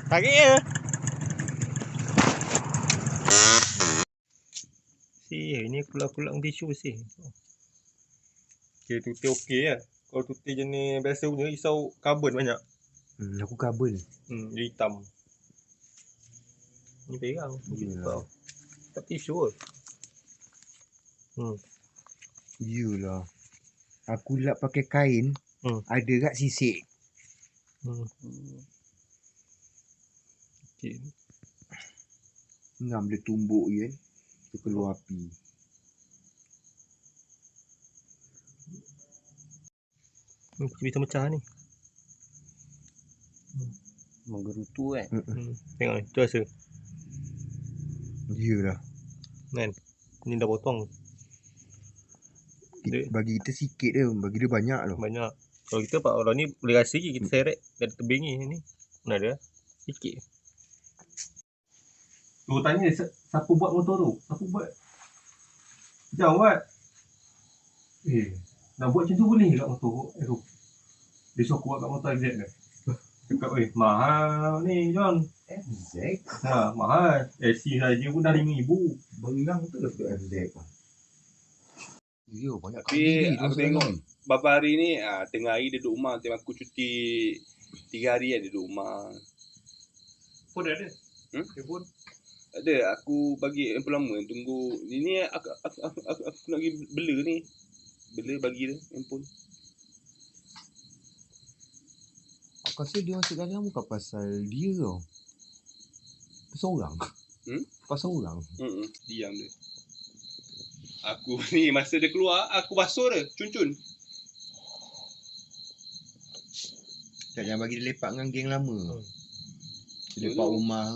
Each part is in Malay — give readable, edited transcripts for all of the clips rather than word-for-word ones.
Tarik je. Ini kulak-kulak tisu sih. Okay, tutir okey lah. Kalau tutir jenis biasa punya, risau karbon banyak. Aku karbon. Dia hitam. Ni perang. Yelah. Tak tisu ke? Yelah. Aku lap pakai kain. Ada kat sisik. Okay. Ngam dia tumbuk je kan. Dia keluar api. Bisa mecah ni. Menggerutu kan. Tengok ni, tu rasa. Yelah. Kan? Ni dah potong. Bagi kita sikit je. Bagi dia banyak tau. Banyak. Kalau kita pak orang ni boleh rasa je kita seret dari tebing ni. Mana ada? Sikit. Tu tanya siapa buat motor tu? Siapa buat? Jauh buat. Nak buat macam tu boleh kat motor tu. Dia suruh aku buat kat motor FZ ni. Cakap mahal ni John. FZ? Mahal. AC saja pun dah RM5,000. Bengang tu lah untuk FZ. Ya, banyak kali aku tengok beberapa hari ni tengah hari dia duduk rumah. Tengok aku cuti 3 hari kan dia duduk rumah. Phone ada? Phone? Ada, aku bagi handphone lama tunggu. Ini aku nak pergi bela ni. Bela bagi dia handphone. Aku rasa dia masuk dalam bukan pasal dia tau. Pasal orang. Pasal orang. Diam dia. Aku ni masa dia keluar, aku basuh dia, cun-cun. Jangan bagi dia lepak dengan geng lama. Lepak rumah.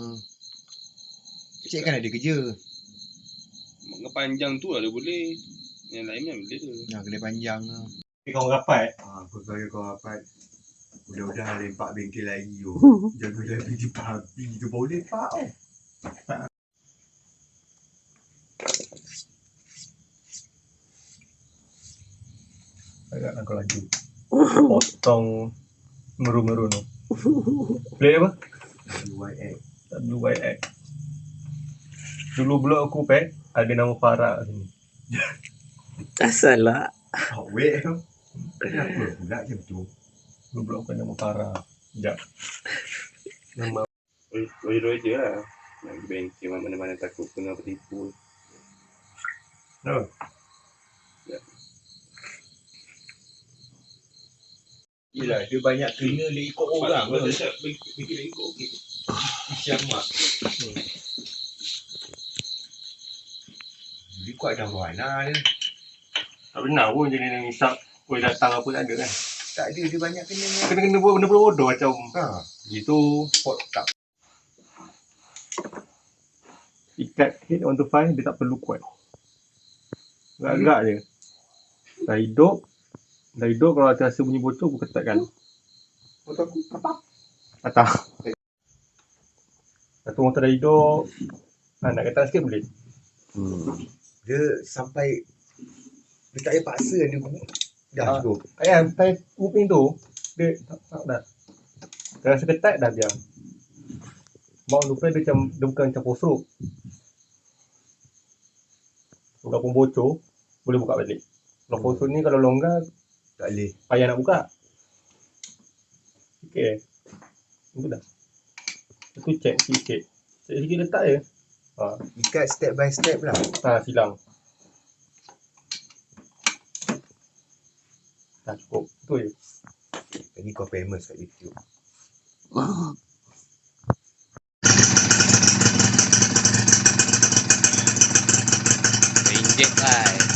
Cik kan ada kerja. Mak panjang tu lah dia boleh. Yang lain kan boleh tu. Kedai panjang lah. Kau rapat? Aku kaya kau rapat. Udah lepak bengkel lagi tu. Jaga lagi di pagi tu baru lepak tau. Agak nak kau laju. Potong meru-meru tu. Play apa? WYX. Dulu blog aku pack ada nama Farah sini. Asal lah. Wait tu. Kenapa pula macam tu? Dulu blog aku ada nama Farah. Sekejap. Nama Roger je lah. Nak pergi bengkel mana-mana takut kena tertipu. Kenapa? Yelah, dia banyak kena dia ikut orang. Bikin ikut okey. Isyamak. Dia kuat dah mana dia. Tak benar pun jadi nak hisap. Kau datang apa tak ada kan? Tak ada, dia banyak kena. Kena buat benda bodoh macam gitu. Pot tak. Ikat head on to fire dia tak perlu kuat. Agak-agak je. Dah hidup kalau rasa bunyi bocor aku ketatkan. Motor aku Atas. Satu motor dah hidup. Nak ketat sikit boleh. Dia sampai dia tak payah paksa dia dah cukup. Time moving tu dia tak dah. Dia rasa ketat dah diam. Mau lupa dia bukan macam post-stroke. Walaupun bocor boleh buka balik. Kalau post-stroke ni kalau longgar tak boleh. Payah nak buka. Okey. Itu dah. Itu check sikit. Check sikit letak je. Ikat step by step lah. Silang. Dah cukup. Itu je. Ini kau famous kat YouTube. Injek lah.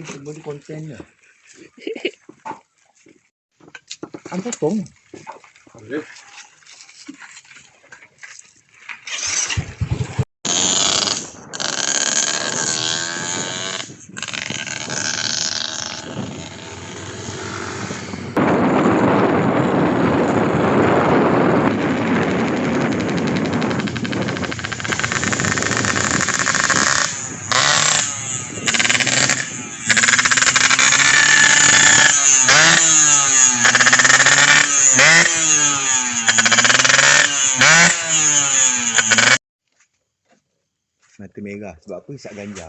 Semua di konten lah. Potong. Mata merah. Sebab apa? Hisap ganja.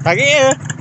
Tarik je.